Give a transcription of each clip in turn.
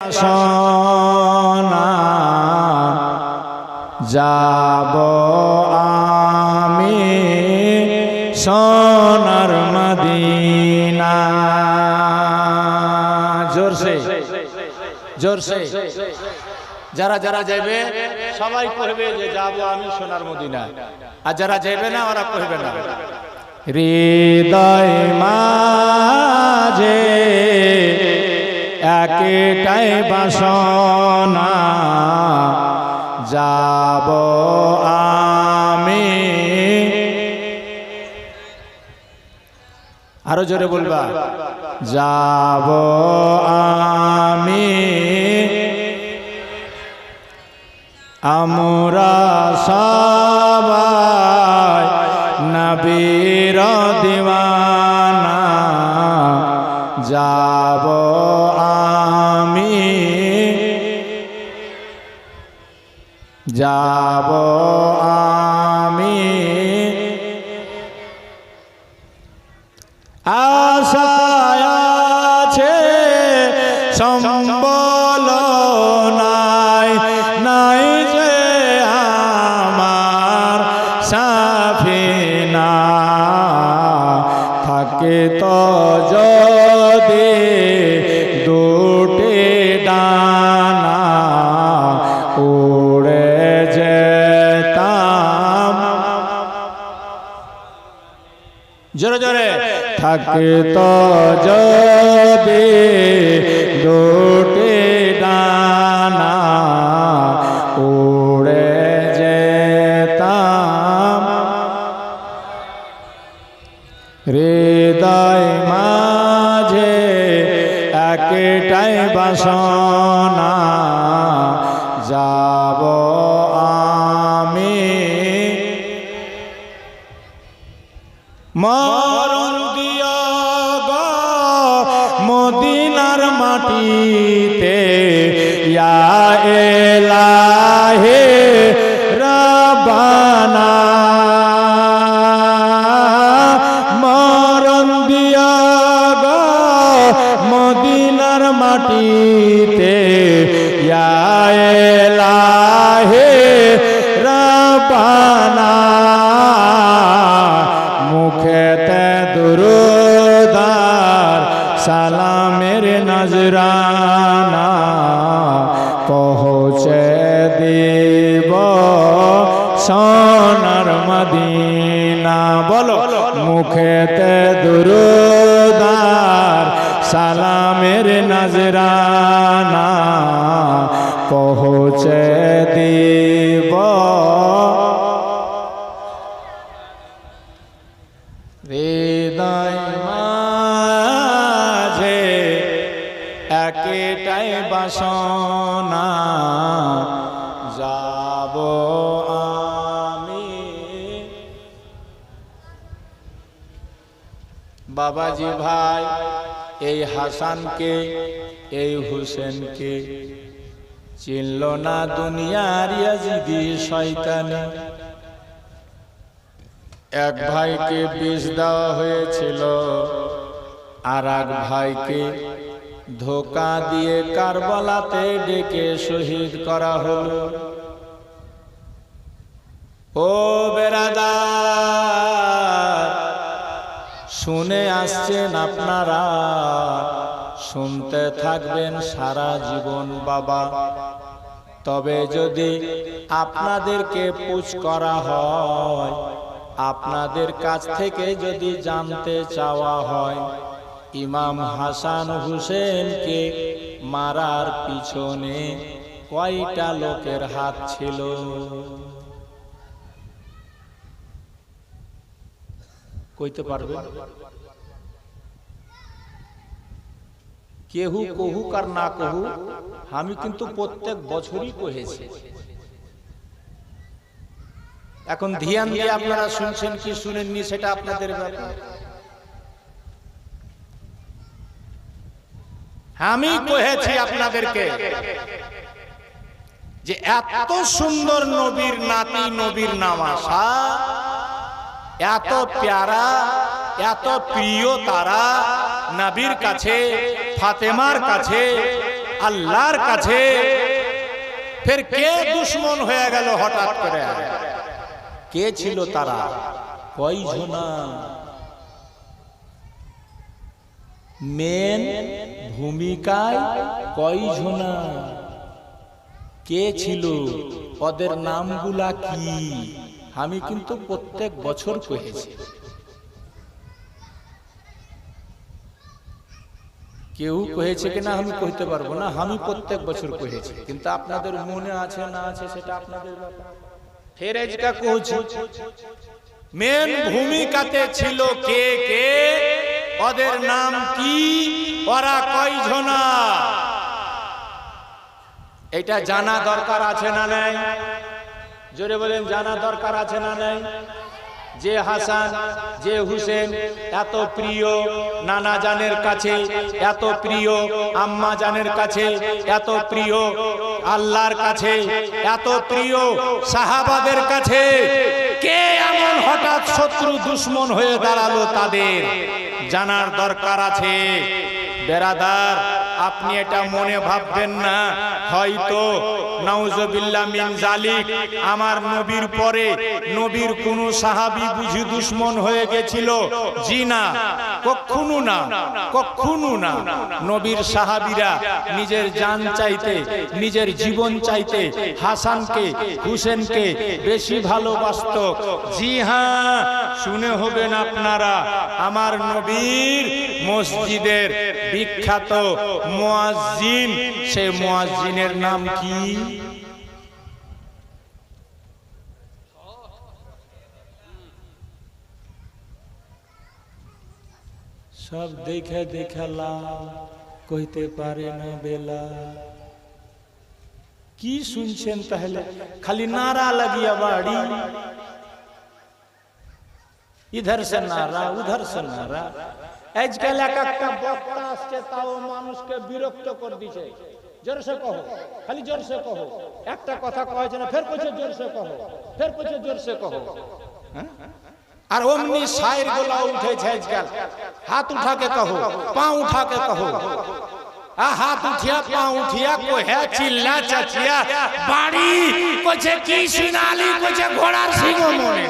সোনা যাব আমি সোনার মদিনা। জোরসে জোরসে যারা যারা যাবে সবাই কইবে যে যাব আমি সোনার মদিনা, আর যারা যাবে না ওরা কইবে না। হৃদয় মাঝে একটাই বাসনা যাব আমি। আরো জোরে বলবা, যাব আমি আমরা সবাই নবীর দিওয়ানা যাব আমি যাব আমি। আশায় আছে সম্বল নাই, নাই যে আমার সাফিনা থাকে তো যদি দুটি ডানা উড়ে যেতাম। জোরে জোরে থাকে তো যদি দুটি ডানা উড়ে যেতাম। হৃদয় মাঝে একটাই বাসনা যাব আমি মরণ দিও গো মদিনার মাটিতে ইয়া ইলাহি রাব্বানা। মরণ দিও গো মদিনার মাটিতে ইয়া ইলাহি রাব্বানা। মুখেতে দুরুদার সালামের নজরানা পৌঁছে দিব সোনার মদিনা। বলো, মুখেতে দুরুদার সালামের নজরানা পৌঁছে দিব। হৃদয় মাঝে একটাই বাসনা যাব আমি। বাবাজি ভাই এই হাসানকে এই হুসেনকে চিনল না দুনিয়ার ইয়াজিদি শয়তানে। এক ভাইকে বিষ দেওয়া হয়েছিল, আর এক ভাইকে ধোঁকা দিয়ে কারবালাতে ডেকে শহীদ করা হলো। ও বেরাদার, শুনে আসছেন আপনারা, শুনতে থাকবেন সারা জীবন বাবা। তবে যদি আপনাদেরকে পুছ করা হয়, আপনাদের কাছ থেকে যদি জানতে চাওয়া হয় ইমাম হাসান হুসেনকে মারার পিছনে কয়টা লোকের হাত ছিল, কইতে পারবে? কেহু কহুক আর না কহুক, আমি কিন্তু প্রত্যেক বছরই কহেছি। এখন ধ্যান দিয়ে আপনারা শুনছেন কি শুনেননি সেটা আপনাদের ব্যাপার। আমি কহেছি আপনাদেরকে যে এত সুন্দর নবীর নাতি, নবীর নামাশা, এত প্যারা, এত প্রিয় তারা নবীর কাছে, ফাতেমার কাছে আল্লাহর কাছে ফের কে দুশ্মন হয়ে গেল হঠাৎ করে? কে ছিল তারা? কয়জনা? মেন ভূমিকায় কয়জনা? কে ছিল? ওদের নামগুলা কি? আমি কিন্তু প্রত্যেক বছর কহেছি। কেউ কহেছে কিনা আমি কইতে পারবো না, আমি প্রত্যেক বছর কহেছি, কিন্তু আপনাদের মনে আছে না আছে সেটা আপনাদের ব্যাপার। ফের আজকে কইছি মেন ভূমিকাতে ছিল কে কে, ওদের নাম কি, ওরা কয়জনা, এটা জানা দরকার আছে না নাই? জোরে বলেন, জানা দরকার আছে না নাই? যে হাসান যে হুসেন এত প্রিয় নানা জানের কাছে, এত প্রিয় আম্মা জানের কাছে, এত প্রিয় আল্লাহর কাছে, এত প্রিয় সাহাবাদের কাছে, কে এমন হঠাৎ শত্রু দুশ্মন হয়ে দাঁড়ালো তাদের জানার দরকার আছে। বেরাদার, আপনি এটা মনে ভাববেন না হয়তো নাউজুবিল্লাহ মিন জালিক আমার নবীর পরে নবীর কোন সাহাবী বুঝি দুশ্মন হয়ে গেছিল। জি না, কখনো না, কখনো না। নবীর সাহাবীরা নিজের জান চাইতে, নিজের জীবন চাইতে হাসানকে হুসেনকে বেশি ভালোবাসত। জি হ্যাঁ, শুনে হবেন আপনারা, আমার নবীর মসজিদের বিখ্যাত মুয়াজ্জিন, সেই মুয়াজ্জিনের নাম কি? সব দেখে দেখালাম, কইতে পারে না বেলা। কি শুনছেন তাহলে? খালি নারা লাগিয়া বাড়ি, ইধার সে নারা উধার সে নারা। আজকাল এক একটা বক্তা আসছে, তাও মানুষকে বিরক্ত করে দিছে। জোরসে কহো, খালি জোরসে কহো। একটা কথা কয়েছে না, ফের কইছে জোরসে কহো, ফের কইছে জোরসে কহো। আর অমনি শায়ের গুলা উঠেছে আজকাল, হাত উঠাকে কহো, পা উঠাকে কহো। হাত উঠিয়া পা উঠিয়া কহে চিল্লা চাচিয়া বাড়ি, কইছে কি শুনালি, কইছে ঘোড়ার সিংহ মনে।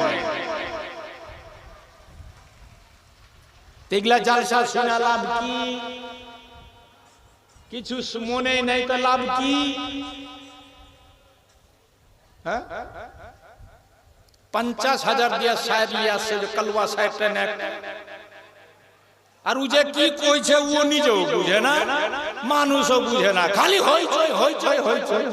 এগুলা জালসা শোনা লাভ কি? কিছু মনে নেই তো লাভ কি? 50,000 দিয়া শায়ের লিয়া আসছে, কালওয়া শায়েরটা নেক। আর ও যে কি কইছে ও নিজেও বুঝে না, মানুষও বুঝে না, খালি হইচই হইচই হইচই।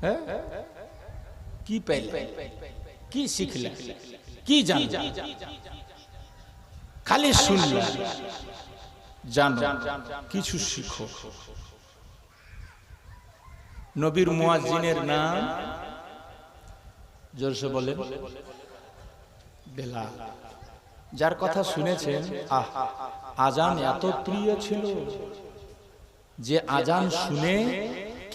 হ্যাঁ, কি পেলে, কি শিখলে, কি জানলে? খালি শুনলে জানো, কিছু শিখো। নবীর মুয়াজ্জিনের নাম জোরসে বলেন বেলাল। যার কথা শুনেছেন, আজান এত প্রিয় ছিল যে আজান শুনে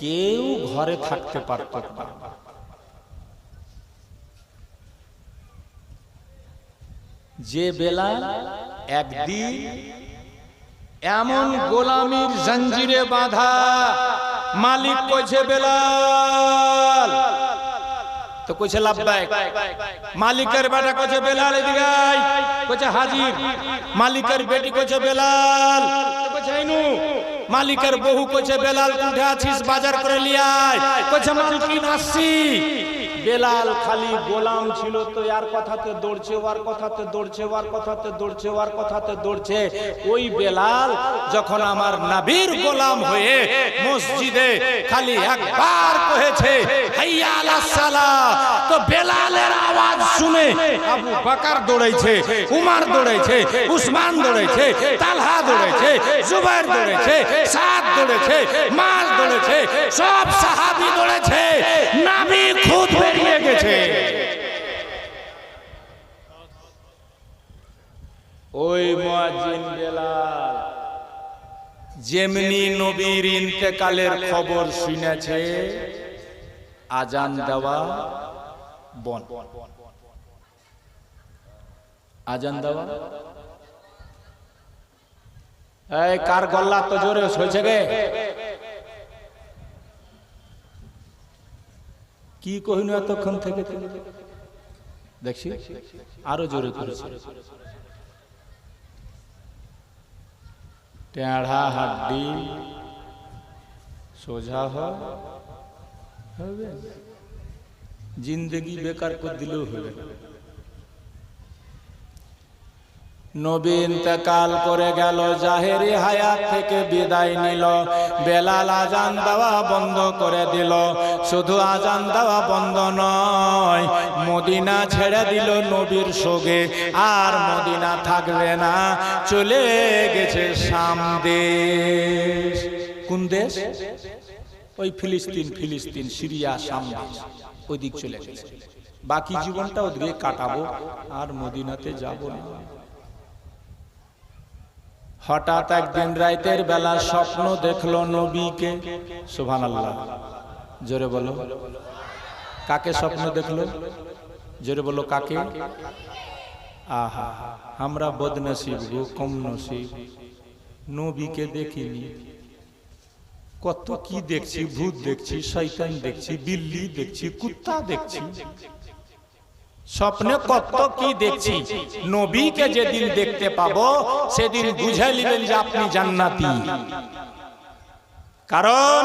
কেউ ঘরে থাকতে পারত না। যে বেলাল একদিন এমন গোলামির জঞ্জিরে বাঁধা, মালিক কইছে বেলাল, তো কইছে লাব্বাইক। মালিকের বেটা কইছে বেলাল এদিকে আয়, কইছে হাজির। মালিকের বেটি কইছে বেলাল, কইছে আইনু। মালিকের বহু কইছে বেলাল উঠে আছিস, বাজার করে লিয়ে আয়, কইছে মালকিন আসছি। বেলাল খালি গোলাম ছিল তো আর কথাতে দৌড়ছে, ওর কথাতে দৌড়ছে, ওর কথাতে দৌড়ছে, ওর কথাতে দৌড়ছে। ওই বেলাল যখন আমার নবীর গোলাম হয়ে মসজিদে খালি একবার কহেছে হাইয়া আলাস সালাহ, তো বেলালের আওয়াজ শুনে আবু বকর দৌড়াইছে, উমর দৌড়াইছে, উসমান দৌড়াইছে, তালহা দৌড়াইছে, জুবাইর দৌড়াইছে, সাদ দৌড়াইছে, মাল দৌড়াইছে, সব সাহাবী দৌড়াইছে, নবী খুদ বেরিয়ে গেছে। ওই মুয়াজ্জিন বেলাল যেমনি নবীর ইন্তেকালের খবর শুনেছে, আজান দেওয়া বন্ধ। আজান দেওয়া এই কার গল্লা তো জোরে হয়েছে গে? কি কহিনু এতক্ষণ থেকে দেখছি আরো জোরে করেছে। টেढ़ा হাড্ডি সোজা হবে, জিন্দগি বেকার করে দিলেও হবে। নবী ইন্তেকাল করে গেল, জাহেরি হায়াত থেকে বিদায় নিল। বেলাল আজান দেওয়া বন্ধ করে দিল। শুধু আজান দেওয়া বন্ধ নয়, মদিনা ছেড়ে দিল নবীর সঙ্গে। আর মদিনা থাকবে না, চলে গেছে শাম দেশ। কোন দেশ? ওই ফিলিস্তিন সিরিয়া, শাম দেশ, ওই দিক চলে গেছে। বাকি জীবনটা ওদিকে কাটাবো, আর মদিনাতে যাব না। হঠাৎ একদিন রাতের বেলা স্বপ্ন দেখলো নবীকে। সুবহানাল্লাহ, জোরে বলো। কাকে স্বপ্ন দেখলো? জোরে বলো কাকে? আহা, আমরা বদনসিব গো, কম নসিব, নবীকে দেখিনি। কত কি দেখছি, ভূত দেখছি, শয়তান দেখছি, বিল্লি দেখছি, কুত্তা দেখছি, স্বপ্নে কত কি দেখছি। নবীকে যেদিন দেখতে পাবো সেদিন বুঝে নিবেন যে আপনি জান্নাতি। কারণ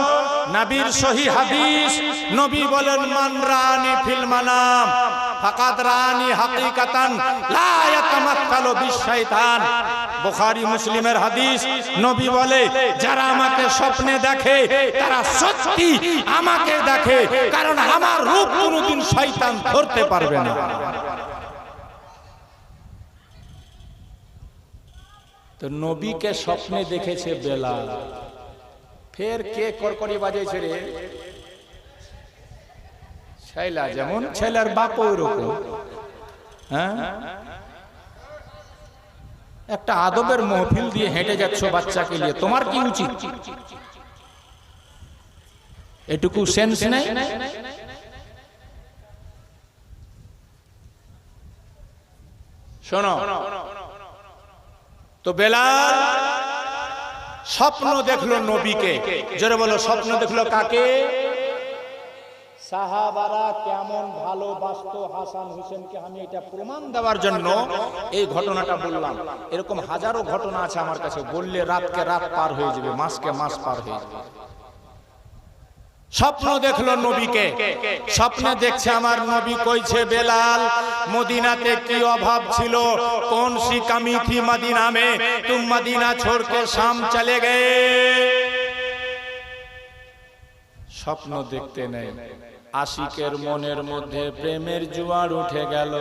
নবীর সহিহ হাদিস, নবী বলেন মান রানি ফিল মানাম ফাকাদ রানি হাকিকাতান লা ইয়াতামাত্তালু বিশ-শাইতান। বুখারী মুসলিমের হাদিস, নবী বলে যারা আমাকে স্বপ্নে দেখে তারা সত্যি আমাকে দেখে, কারণ আমার রূপ কোনোদিন শয়তান ধরতে পারবে না। তো নবীকে স্বপ্নে দেখেছে বেলাল। ফের কে করকরি বাজাইছে রে? ছেলা, যেমন ছেলের বাপ ওরকম। হ্যাঁ, একটা আদবের মহফিল দিয়ে হেঁটে যাচ্ছ বাচ্চাকে নিয়ে, তোমার কি উচিত? এটুকু সেন্স নেই? শোনো, তো বেলাল স্বপ্ন দেখলো নবীকে। জোরে বলো, স্বপ্ন দেখলো কাকে? সাহাবারা কেমন ভালোবাসতো হাসান হুসেনকে। আমি এটা প্রমাণ দেওয়ার জন্য এই ঘটনাটা বললাম। এরকম হাজারো ঘটনা আছে আমার কাছে, বললে রাতকে রাত পার হয়ে যাবে, মাসকে মাস পার হয়ে যাবে। স্বপ্ন দেখলো নবীকে। স্বপ্নে দেখছে আমার নবী কইছে বেলাল মদিনাতে কি অভাব ছিল, কোন সি কমি থी मदीना में तुम मदीना छोड़ के शाम चले गए। স্বপ্ন দেখতে নেই, আশিকের মনের মধ্যে প্রেমের জোয়ার উঠে গেল।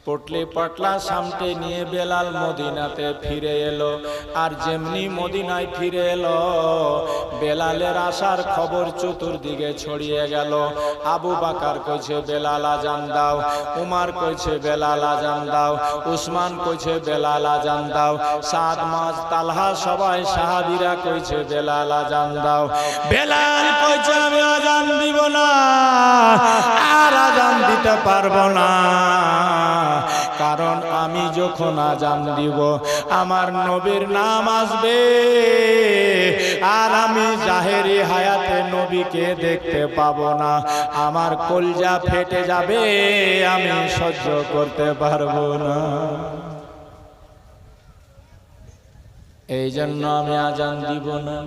পটলে পটলা সামনে নিয়ে বেলাল মদিনাতে ফিরে এলো। আর যেমনি মদিনায় ফিরে এলো, বেলালের আসার খবর চতুর্দিকে ছড়িয়ে গেল। আবু বাকার কইছে বেলাল আজান দাও, উমার কইছে বেলাল আজান দাও, উসমান কইছে বেলাল আজান দাও, সাদ মাজ তালহা সবাই সাহাবীরা কইছে বেলাল আজান দাও। বেলাল কইছে আমি আজান দিব না, আর আজান দিতে পারবো না, কারণ আমি যখন আজান দিব আমার নবীর নাম আসবে, আর আমি জাহেরি হায়াতে নবীকে দেখতে পাবো না, আমার কলজা ফেটে যাবে, আমি সহ্য করতে পারবো না। এই জন্য আমি আজান দিব না।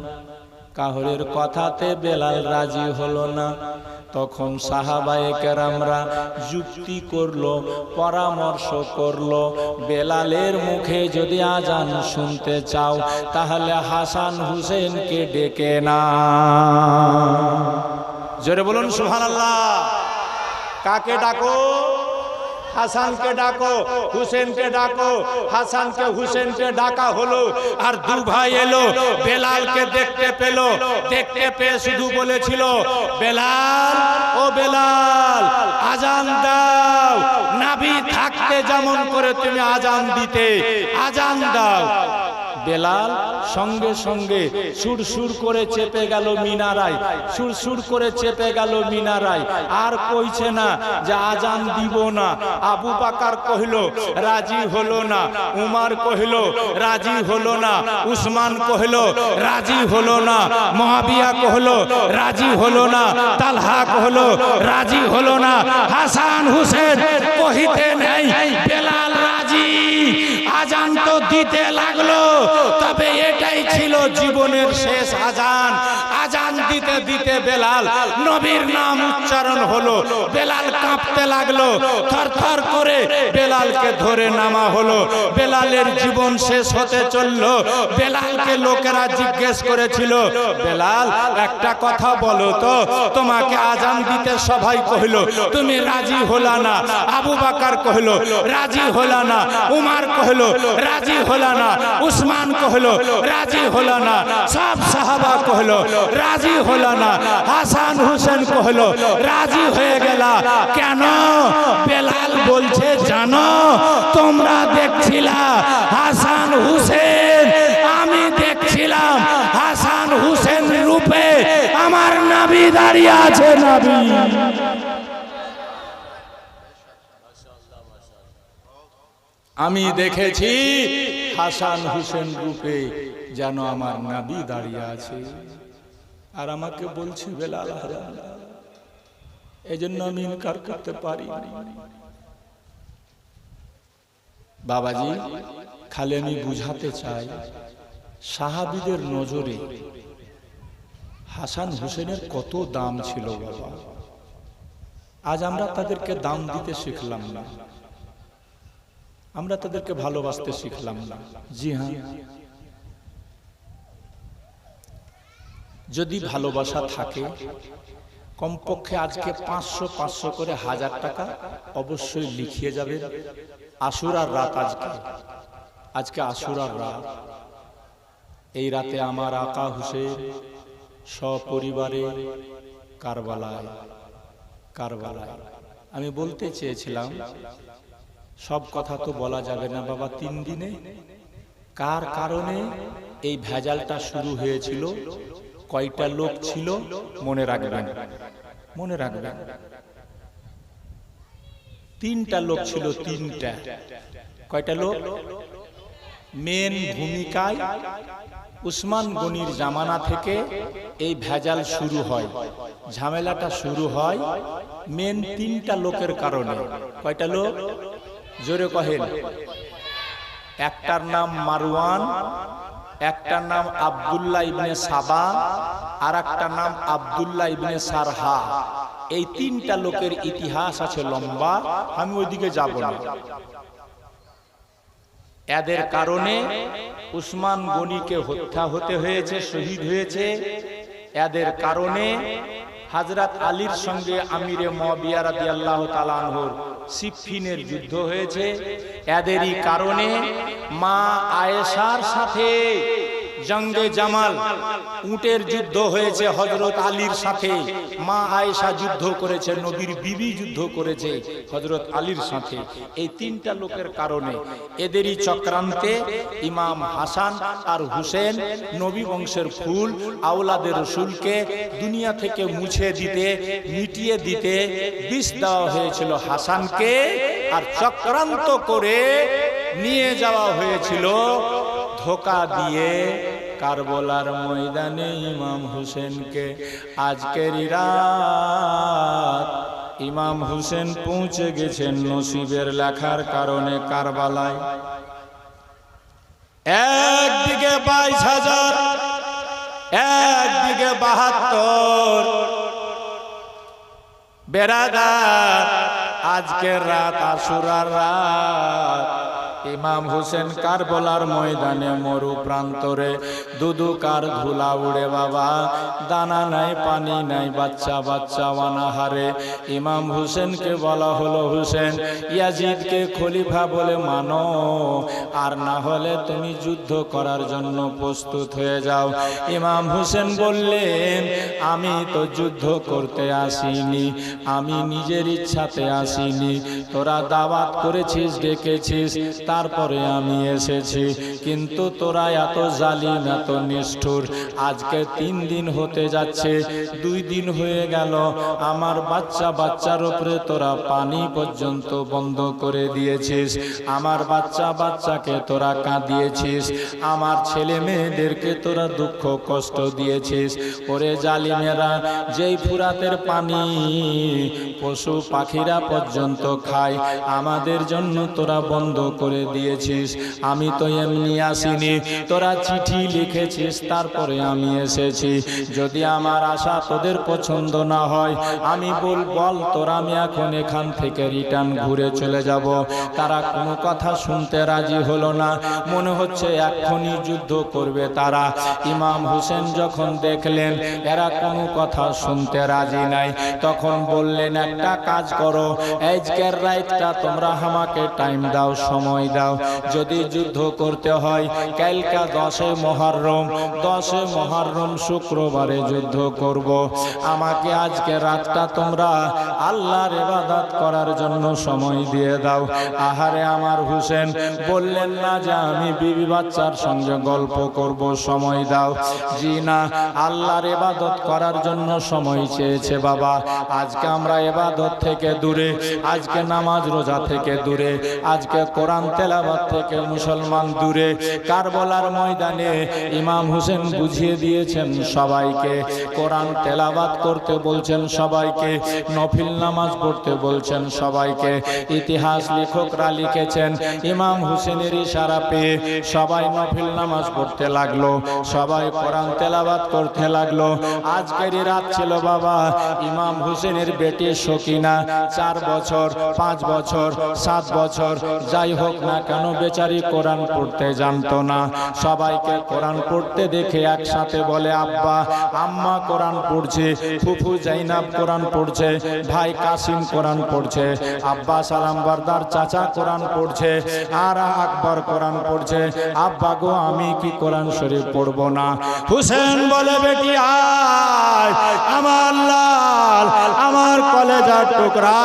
কাহরের কথাতে বেলাল রাজি হলো না। তখন সাহাবায়ে কেরামরা যুক্তি করলো, পরামর্শ করলো, বেলালের মুখে যদি আজান শুনতে চাও তাহলে হাসান হুসেনকে ডেকে না। জোরে বলুন সুবহানাল্লাহ। কাকে ডাকো? হাসানকে ডাকো, হুসেনকে ডাকো। হাসানকে হুসেনকে ডাকা হলো, আর দু ভাই এলো, বেলালকে দেখতে পেল। দেখতে পেয়ে শুধু বলেছিল বেলাল, ও বেলাল আজান দাও, নবী থাকতে যেমন করে তুমি আজান দিতে, আজান দাও। বেলাল সঙ্গে সঙ্গে সুরসুর করে চেপে গেল মিনারায়, সুরসুর করে চেপে গেল মিনারায়। আর কইছে না যে আজান দিব না। আবু বকর কহিল রাজি হলো না, উমর কহিল রাজি হলো না, উসমান কহিল রাজি হলো না, মুয়াবিয়া কহিল রাজি হলো না, তালহা কহিল রাজি হলো না, হাসান হুসেন কহিতে নেই, বেলাল রাজি। আজান তো দিতে লাগলো, তবে এটাই ছিল জীবনের শেষ আজান। আজান দিতে দিতে বেলাল নবীর নাম উচ্চারণ হলো, বেলাল কাঁপতে লাগলো, থরথর করে বেলালকে ধরে নামা হলো। বেলালের জীবন শেষ হতে চললো। বেলালকে লোকেরা জিজ্ঞেস করেছিল, বেলাল একটা কথা বলো তো, তোমাকে আজান দিতে সবাই কহিল, তুমি রাজি হলা না। আবু বকর কহিল রাজি হলা না, উমর কহিল রাজি হলা না, উসমান কহিল রাজি হলা না, সব সাহাবা কহিল রাজি হলা না, হাসান হুসেন কহিল রাজি হয়ে গেল। কেন? বেলাল বলছে জানো, তোমরা দেখছিলা হাসান হুসেন, আমি দেখছিলাম হাসান হুসেন রূপে আমার নবী দাঁড়িয়ে আছে। নবী আমি দেখেছি হাসান হুসেন রূপে যেন আমার নবী দাঁড়িয়ে আছে। আর আমাকে বলছে বেলাল আজান, এজন্য আমি ইনকার করতে পারি না। বাবাজি, খালি আমি বুঝাতে চাই, সাহাবীদের নজরে হাসান হুসেনের কত দাম ছিল বাবা। আজ আমরা তাদেরকে দাম দিতে শিখলাম না, আমরা তাদেরকে ভালোবাসতে শিখলাম না। জি হ্যাঁ, যদি ভালোবাসা থাকে কমপক্ষে আজকে 500 করে 1000 টাকা অবশ্যই লিখিয়ে যাবেন। আশুরার রাত আজকে আশুরার রাত। এই রাতে আমার আকা হুসেন সপরিবারে কারবালায়। আমি বলতে চেয়েছিলাম, সব কথা তো বলা যাবে না বাবা। 3 দিনে কার কারণে এই ভেজালটা শুরু হয়েছিল, কয়টা লোক ছিল মনে রাখবেন, মনে রাখবেন। 3টা লোক ছিল, 3টা। কয়টা লোক? মেন ভূমিকায় উসমান গনির জামানা থেকে এই ভেজাল শুরু হয়, ঝামেলাটা শুরু হয় মেন 3টা লোকের কারণে। কয়টা লোক? জোরে কহেন। একটার নাম মারওয়ান, একটার নাম আব্দুল্লাহ ইবনে সাবা, আর একটার নাম আব্দুল্লাহ ইবনে সারহা। এই 3টা লোকের ইতিহাস আছে লম্বা, আমি ওইদিকে যাব না। এদের কারণে উসমান গনিকে হত্যা হতে হয়েছে, শহীদ হয়েছে। এদের কারণে হযরত আলীর সঙ্গে আমিরে মুয়াবিয়া রাদিয়াল্লাহু তাআলা আনহুর সিফফিনের যুদ্ধ হয়েছে। এদেরই কারণে মা আয়েশার সাথে জঙ্গে জামাল, উটের যুদ্ধ হয়েছে হযরত আলীর সাথে। মা আয়েশা যুদ্ধ করেছে, নবীর বিবি যুদ্ধ করেছে হযরত আলীর সাথে। এই 3টা লোকের কারণে, এদেরই চক্রান্তে ইমাম হাসান আর হুসেন, নবী বংশের ফুল, আওলাদের রাসূলকে দুনিয়া থেকে মুছে দিতে, মিটিয়ে দিতে বিষ দেওয়া হয়েছিল হাসানকে, আর চক্রান্ত করে নিয়ে যাওয়া হয়েছিল ধোঁকা দিয়ে কারবালার ময়দানে ইমাম হুসেনকে। আজকের রাত ইমাম হুসেন পৌঁছে গেছেন নসিবের লেখার কারণে কারবালায়। একদিকে 22,000, একদিকে 72। বেরাদার, আজকের রাত আশুরার রাত। ইমাম হুসেন কারবালার ময়দানে মরু প্রান্তরে দুদুকার ধুলা উড়ে বাবা, দানা নাই পানি নাই, বাচ্চা বাচ্চা অনাহারে। ইমাম হুসেনকে বলা হলো, হুসেন ইয়াজিদকে খলিফা বলে মানো, আর না হলে তুমি যুদ্ধ করার জন্য প্রস্তুত হয়ে যাও। ইমাম হুসেন বললেন, আমি তো যুদ্ধ করতে আসিনি, আমি নিজের ইচ্ছাতে আসিনি। তোরা দাওয়াত করেছিস, ডেকেছিস, তারপরে আমি এসেছি, কিন্তু তোরা এত জালিম, এত নিষ্ঠুর। আজকে 3 দিন হতে যাচ্ছে, 2 দিন হয়ে গেল, আমার বাচ্চার উপরে তোরা পানি পর্যন্ত বন্ধ করে দিয়েছিস, আমার বাচ্চাকে তোরা কাঁদিয়েছিস, আমার ছেলে মেয়েদেরকে তোরা দুঃখ কষ্ট দিয়েছিস। ওরে জালিমেরা, যেই ফুরাতের পানি পশু পাখিরা পর্যন্ত খায়, আমাদের জন্য তোরা বন্ধ করে দিয়েছিস। আমি তো এমনি আসিনি, তোরা চিঠি লিখেছিস, তারপরে আমি এসেছি। যদি আমার আশা তোদের পছন্দ না হয়, আমি বল তোরা আমি এখন এখান থেকে রিটার্ন ঘুরে চলে যাব। তারা কোনো কথা শুনতে রাজি হলো না, মনে হচ্ছে এখনই যুদ্ধ করবে তারা। ইমাম হোসেন যখন দেখলেন এরা কোনো কথা শুনতে রাজি নাই, তখন বললেন, একটা কাজ করো, আজকের রাতটা তোমরা আমাকে টাইম দাও, সময় দাও। যদি যুদ্ধ করতে হয় কালকা 10 মুহররম শুক্রবারে যুদ্ধ করব। আমাকে আজকে রাতটা তোমরা আল্লাহর ইবাদত করার জন্য সময় দিয়ে দাও। আহারে আমার হোসেন বললেন না যে আমি বিবি বাচ্চার সঙ্গে গল্প করব, সময় দাও। জি না, আল্লাহর ইবাদত করার জন্য সময় চেয়েছে বাবা। আজকে আমরা ইবাদত থেকে দূরে, আজকে নামাজ রোজা থেকে দূরে, আজকে কোরআন তেলাওয়াত থেকে মুসলমান দূরে। কারবালার ময়দানে ইমাম হোসেন বুঝিয়ে দিয়েছেন সবাইকে, কোরআন তেলাওয়াত করতে বলছেন সবাইকে, নফিল নামাজ পড়তে বলছেন সবাইকে। ইতিহাস লেখকরা লিখেছেন ইমাম হোসেনের ইশারা পেয়ে সবাই নফিল নামাজ পড়তে লাগলো, সবাই কোরআন তেলাওয়াত করতে লাগলো। আজকের রাত ছিল বাবা ইমাম হোসেনের বেটি সকিনা, 4 বছর 5 বছর 7 বছর যাই হোক না কেন বেচারি কোরআন পড়তে জানতো না। সবাইকে কোরআন পড়তে দেখে একসাথে বলে, আব্বা আম্মা কোরআন পড়ছে, ফুফু জাইনাব কোরআন পড়ছে, ভাই কাসিম কোরআন পড়ছে, আব্বা সালাম বারদার চাচা কোরআন পড়ছে, আর আকবর কোরআন পড়ছে। আব্বা গো, আমি কি কোরআন শরীফ পড়বো না? হুসেন বলে, বেটি আয়, আমার লাল, আমার কলেজার টুকরা,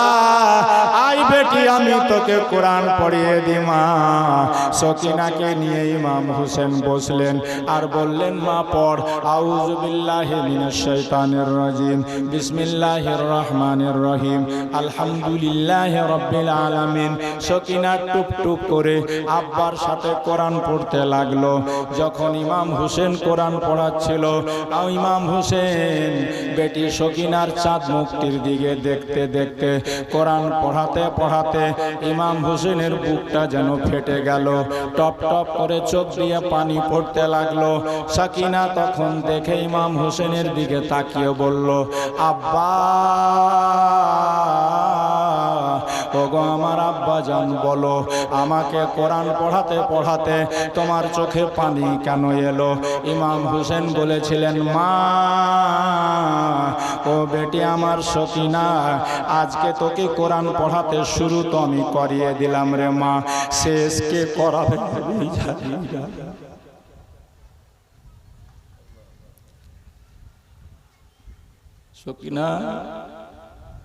আই বেটি আমি তোকে কোরআন পড়িয়ে দিমা। সকিনাকে নিয়ে ইমাম হোসেন বসলেন আর বললেন, মা পড়, আউযু বিল্লাহি মিনাশ শাইতানির রাজিম, বিসমিল্লাহির রহমানির রহিম, আলহামদুলিল্লাহি রাব্বিল আলামিন। সকিনা টুপ টুপ করে আব্বার সাথে কোরআন পড়তে লাগলো। যখন ইমাম হোসেন কোরআন পড়াচ্ছিল, ইমাম হোসেন বেটি সকিনার চাঁদ মুখটির দিকে দেখতে দেখতে কোরআন পড়াতে পড়াতে ইমাম হোসেনের বুকটা যেন ফেটে গেল, টপ টপ করে চোখ দিয়ে পানি পড়তে লাগলো। সকিনা তখন দেখে ইমাম হোসেনের দিকে তাকিয়ে বলল, আব্বা, ওগো আমার আব্বা জান, বলো আমাকে কোরআন পড়াতে পড়াতে তোমার চোখে পানি কেন এলো? ইমাম হোসেন বলেছিলেন, মা ও বেটি আমার সকিনা, আজকে তোকে কোরআন পড়াতে শুরু তো আমি করিয়ে দিলাম রে মা, শেষ কে করাবে? সকিনা,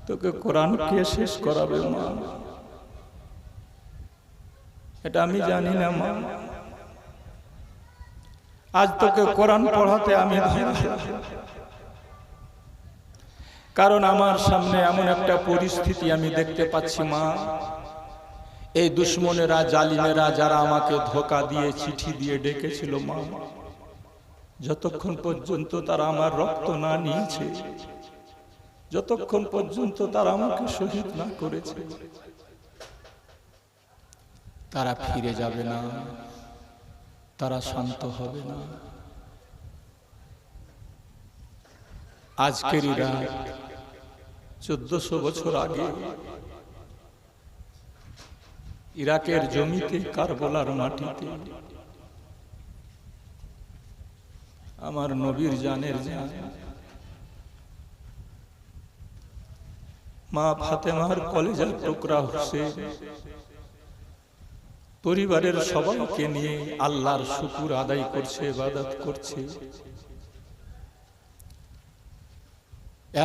তোকে কোরআন কে শেষ করাবে মা? এটা আমি জানি না মা, আজ তোকে কোরআন পড়াতে আমি, কারণ আমার সামনে এমন একটা পরিস্থিতি আমি দেখতে পাচ্ছি মা। এই দুশ্মনেরা, জালিমেরা যারা আমাকে ধোঁকা দিয়ে চিঠি দিয়ে ডেকেছিল মা, যতক্ষণ পর্যন্ত তারা আমার রক্ত না নিয়েছে, যতক্ষণ পর্যন্ত তারা আমাকে শহীদ না করেছে, তারা ফিরে যাবে না, তারা শান্ত হবে না। আজকের রাত 1400 বছর আগে ইরাকের জমিতে, কারবালার মাটিতে আমার নবীর জানের জান মা ফাতেমার কলেজার টুকরা হোসেন পরিবারের সবাইকে নিয়ে আল্লাহর শুকর আদায় করছে, ইবাদত করছে।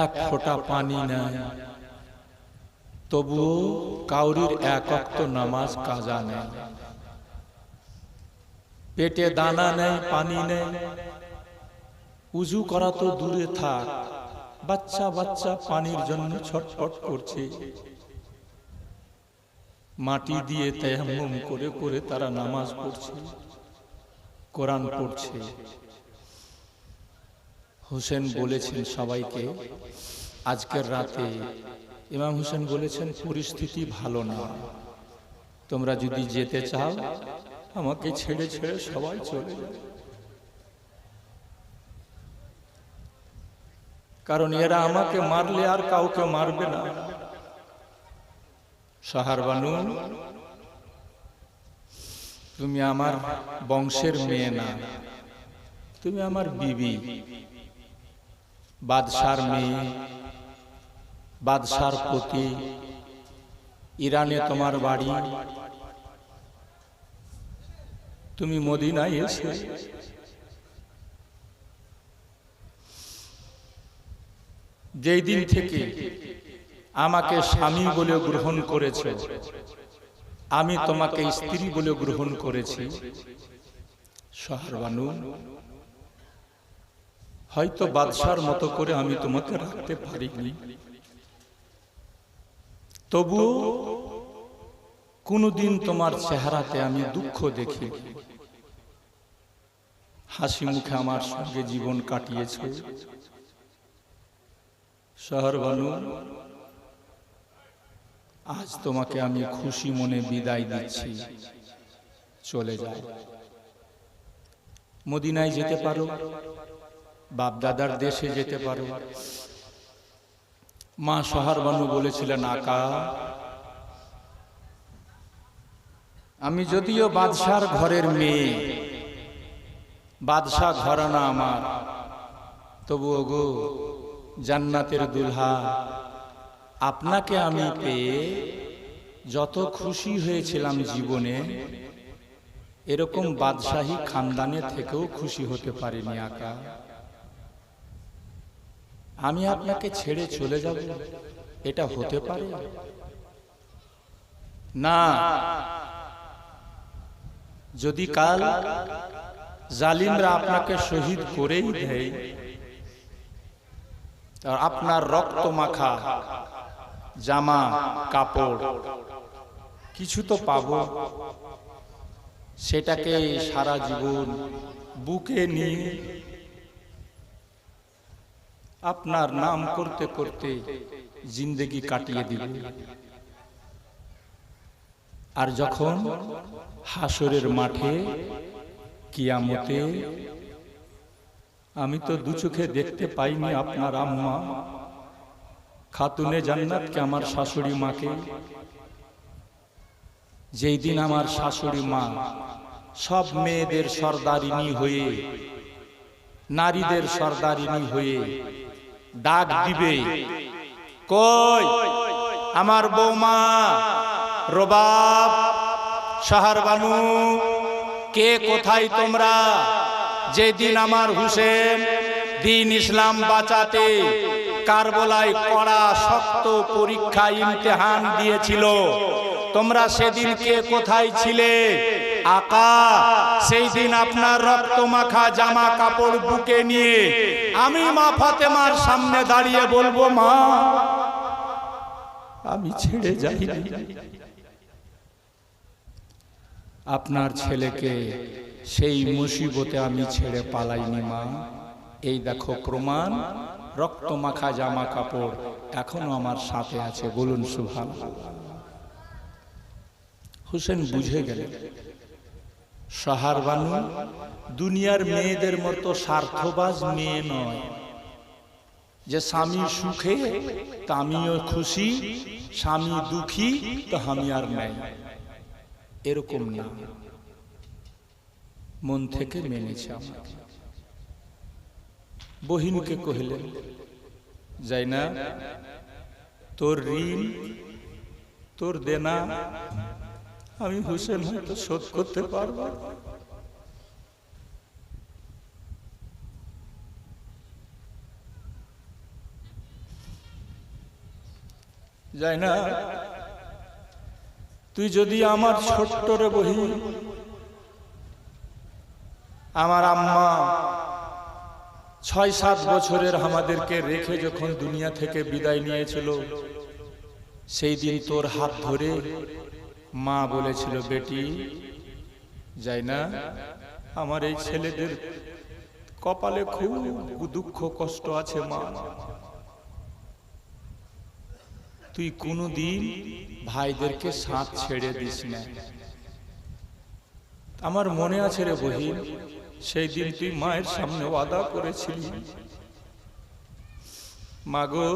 এক ফোঁটা পানি নাই, তবুও কাউরির এক ওয়াক্ত নামাজ কাজা নেই। পেটে দানা নেই, পানি নেই, উজু করা তো দূরে থাক, বাচ্চা বাচ্চা পানির জন্য ছটফট করছে। মাটি দিয়ে তায়াম্মুম করে করে তারা নামাজ পড়ছে, কোরআন পড়ছে। হোসেন বলেছেন সবাইকে আজকের রাতে, ইমাম হোসেন বলেছেন পরিস্থিতি ভালো না, তোমরা যদি যেতে চাও আমাকে ছেড়ে ছেড়ে সবাই চলে যাও, কারণ এরা আমাকে মারলে আর কাউকে মারবে না। শাহরবানু, তুমি আমার বংশের মেয়ে না, তুমি আমার বিবি, বাদশার মেয়ে, বাদশার পতি, ইরানে তোমার বাড়ি, তুমি মদিনায় এসে যেই দিন থেকে আমাকে স্বামী বলে গ্রহণ করেছে, আমি তোমাকে স্ত্রী বলে গ্রহণ করেছি। শাহরবানু, হয়তো বাদশার মতো করে আমি তোমাকে রাখতে পারিনি, তবু কোনদিন তোমার চেহারাতে আমি দুঃখ দেখি, হাসি মুখে আমার সঙ্গে জীবন কাটিয়েছে। শাহরবানু, আজ তোমাকে আমি খুশি মনে বিদায় দিচ্ছি, চলে যাও। মদিনায় যেতে পারো, বাপ দাদার দেশে যেতে পারো। মা শাহরবানু বলেছিলেন, আকা, আমি যদিও বাদশার ঘরের মেয়ে, বাদশা ঘরানা আমার, তবুও গো জান্নাতের দুলহা, আপনাকে আমি পেয়ে যত খুশি হয়েছিলাম জীবনে, এরকম বাদশাহী খানদানে থেকেও খুশি হতে পারিনি আকা। আমি আপনাকে ছেড়ে চলে যাব, এটা হতে পারে না। যদি কাল জালিমরা আপনাকে শহীদ করেই দেয়, আপনার রক্ত মাখা জামা কাপড় কিছু তো পাবো, সেটাকে সারা জীবন বুকে নিয়ে আপনার নাম করতে করতে জিন্দেগি কাটিয়ে দিব। আর যখন হাসরের মাঠে কিয়ামতে আমি তো দু চোখে দেখতে পাইনি আপনার আম্মা খাতুনে জান্নাতকে, আমার শাশুড়ি মাকে, যেই দিন আমার শাশুড়ি মা সব মেয়েদের সর্দারিনী হয়ে, নারীদের সর্দারিনী হয়ে ডাক দিবে, কই আমার বৌমা রবাব, শাহরবানু, কে কোথায় তোমরা? যেদিন আমার হুসেন দিন ইসলাম বাঁচাতে কারবালায় কড়া শক্ত পরীক্ষা ইমতিহান দিয়েছিল, তোমরা সেদিন কে কোথায় ছিলে? আকা, সেই দিন আপনার রক্ত মাখা জামা কাপড় বুকে নিয়ে আমি মা ফাতেমার সামনে দাঁড়িয়ে বলবো, মা আমি ছেড়ে যাইনি, আপনার ছেলেকে সেই মুসিবতে আমি ছেড়ে পালাইনি মা। এই দেখো প্রমাণ, রক্ত মাখা জামা কাপড় এখনো আমার সাথে আছে, বলুন সুবহানাল্লাহ। হুসেন বুঝে গেলেন শাহরবানু দুনিয়ার মেয়েদের মতো স্বার্থবাজ মেয়ে নয়, যে স্বামী সুখে তা আমিও খুশি, স্বামী দুঃখী তো আমি আর নাই, এরকম না। মন থেকে মেনেছে আমাকে। বহিনকে কহিলেন, যাই না, তোর ঋণ তোর দেনা আমি হুসেন হয়তো শোধ করতে পারবো, যাই না, তুই যদি আমার ছোট্ট রে বহিন আমার আম্মা 6-7 বছরের আমাদেরকে রেখে যখন দুনিয়া থেকে বিদায় নিয়েছিল, সেই দিন তোর হাত ধরে মা বলেছিল, বেটি যাই না, আমার এই ছেলেদের কপালে খুব দুঃখ কষ্ট আছে মা, তুই কোনদিন ভাইদেরকে সাথ ছেড়ে দিস না। আমার মনে আছে রে বহিন, সেই দিন তুই মায়ের সামনে ওয়াদা করেছিলি, মা গো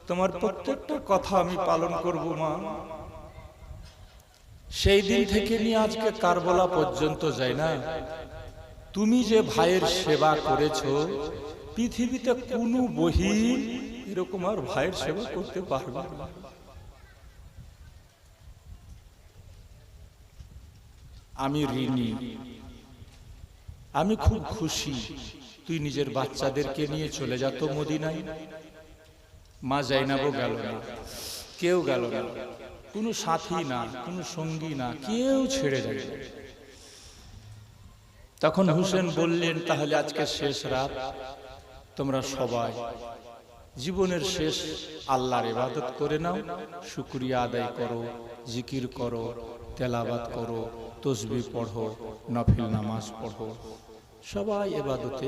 তোমার প্রত্যেকটা কথা আমি পালন করব মা। সেই দিন থেকে নিয়ে আজকে কারবালা পর্যন্ত যাই না, তুমি যে ভাইয়ের সেবা করেছো, পৃথিবীতে কোনো বহিন এরকম আর ভাইয়ের সেবা করতে পারবে না। আমি ঋণী, আমি খুব খুশি তুই নিজের বাচ্চাদেরকে নিয়ে চলে যা তো মদিনায়। মা জাইনাবও গেল না, কেউ গেল না, কোনো সাথী না, কোনো সঙ্গী না, কেউ ছেড়ে যায়। তখন হুসেন বললেন, তাহলে আজকে শেষ রাত, তোমরা সবাই জীবনের শেষ আল্লাহর ইবাদত করে নাও, শুকরিয়া আদায় করো, জিকির করো, তেলাওয়াত করো, তসবিহ পড়ো, নফল নামাজ পড়ো, সবাই ইবাদতে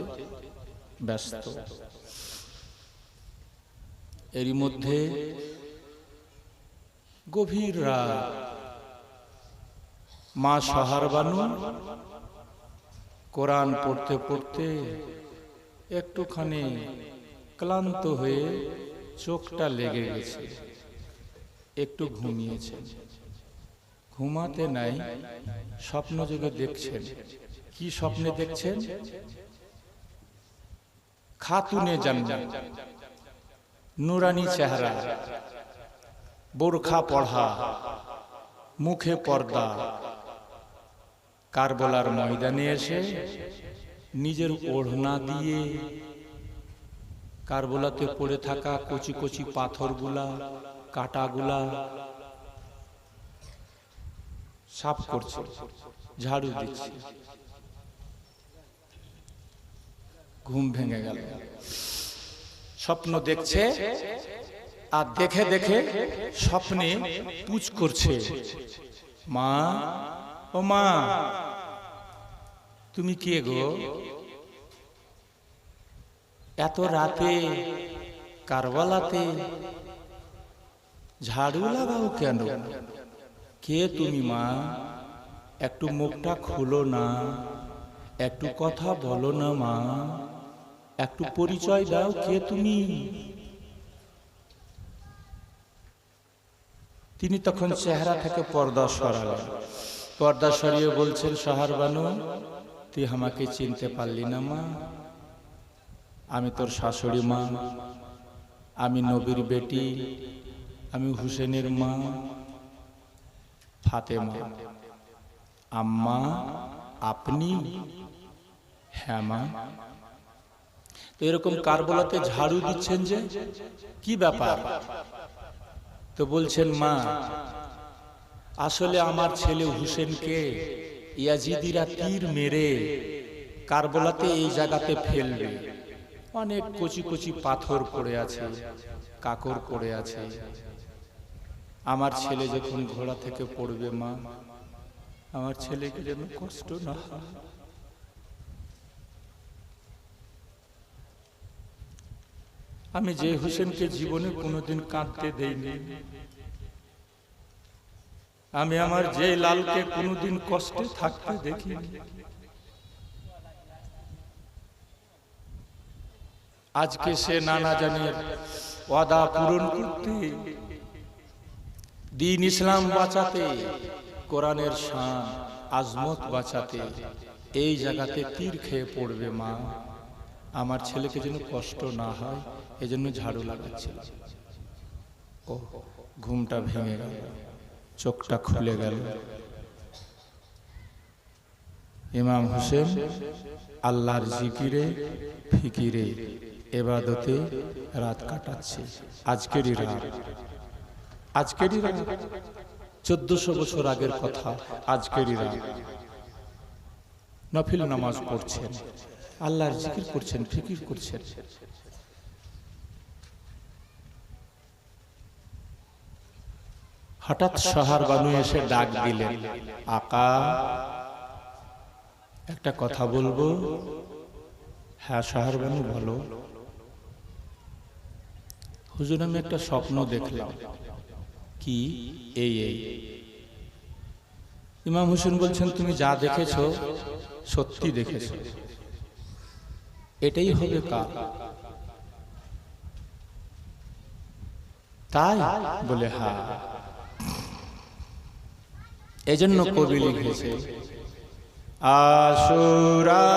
ব্যস্ত। এরই মধ্যে গভীর রাত, মা সাহারবানু কোরআন পড়তে পড়তে একটুখানি ক্লান্ত হয়ে চোখটা লেগে গেছে, একটু ঘুমিয়েছে। ঘুমাতে নাই, স্বপ্ন যোগে দেখছেন। কি স্বপ্নে দেখছেন? খাতুনে জান্নাত, নুরানি চেহারা, বোরখা পড়া, মুখে পর্দা, কারবালার ময়দানে এসে নিজের ওড়না দিয়ে কারবালাতে পড়ে থাকা কচি কচি পাথরগুলা, কাটাগুলা সাফ করছে, ঝাড়ু দিচ্ছে। ঘুম ভেঙে গেল, স্বপ্ন দেখছে, আর দেখে দেখে স্বপ্নে পুজ করছে, মা ও মা তুমি কে গো, এত রাতে কারবালাতে ঝাড়ু লাগাও কেন? কে তুমি মা? একটু মুখটা খুলো না, একটু কথা বলো না মা, একটু পরিচয় দাও, কে তুমি? তিনি তখন চেহারা থেকে পর্দা সরালেন, পর্দা সরিয়ে বলছেন, সাহারবানু তুই আমাকে চিনতে পারলি না মা? আমি তোর শাশুড়ি মা, আমি নবীর বেটি, আমি হুসেনের মা ফাতেমা। আম্মা আপনি? হ্যাঁ মা। তো এরকম কারবালাতে ঝাড়ু দিচ্ছেন যে, কি ব্যাপার? তো বলছেন, মা আসলে আমার ছেলে হুসেনকে ইয়াজিদিরা তীর মেরে কারবালাতে এই জায়গাতে ফেলবে, অনেক কচি কচি পাথর পড়ে আছে, কাকড় পড়ে আছে, আমার ছেলে যখন ঘোড়া থেকে পড়বে মা, আমার ছেলেকে যেন কষ্ট না হয়। আমি যে হুসেনকে জীবনে কোনোদিন কাঁদতে দেইনি, আমি আমার যে লালকে কোনোদিন কষ্টে থাকতে দেখিনি, আজকে সে নানা জানের ওয়াদা পূরণ করতে, দ্বীন ইসলাম বাঁচাতে, কোরআনের শান আজমত বাঁচাতে এই জায়গাতে তীর খেয়ে পড়বে মা, আমার ছেলেকে যেন কষ্ট না হয়, এজন্য ঝাড়ু লাগাচ্ছিল। ও ঘুমটা ভেঙে গেল, চোখটা খুলে গেল। ইমাম হুসেন আল্লাহর জিকিরে ফিকিরে ইবাদতে রাত কাটাচ্ছে। আজকেরই রাত, আজকেরই রাত, 1400 বছর আগের কথা, আজকেরই রাত। নফিল নামাজ পড়ছেন, আল্লাহর জিকির করছেন, ফিকির করছেন। হঠাৎ শহর বানু এসে ডাক দিলেন, আকা একটা কথা বলবো। হ্যাঁ শহর বানু বলো। হুজুর আমি একটা স্বপ্ন দেখলাম। কি? এই এই। ইমাম হোসেন বলছেন তুমি যা দেখেছো সত্যি দেখেছো, এটাই হবে কাল। তাই বলে হ্যাঁ। এজন্য কবি লিখেছে আশুরা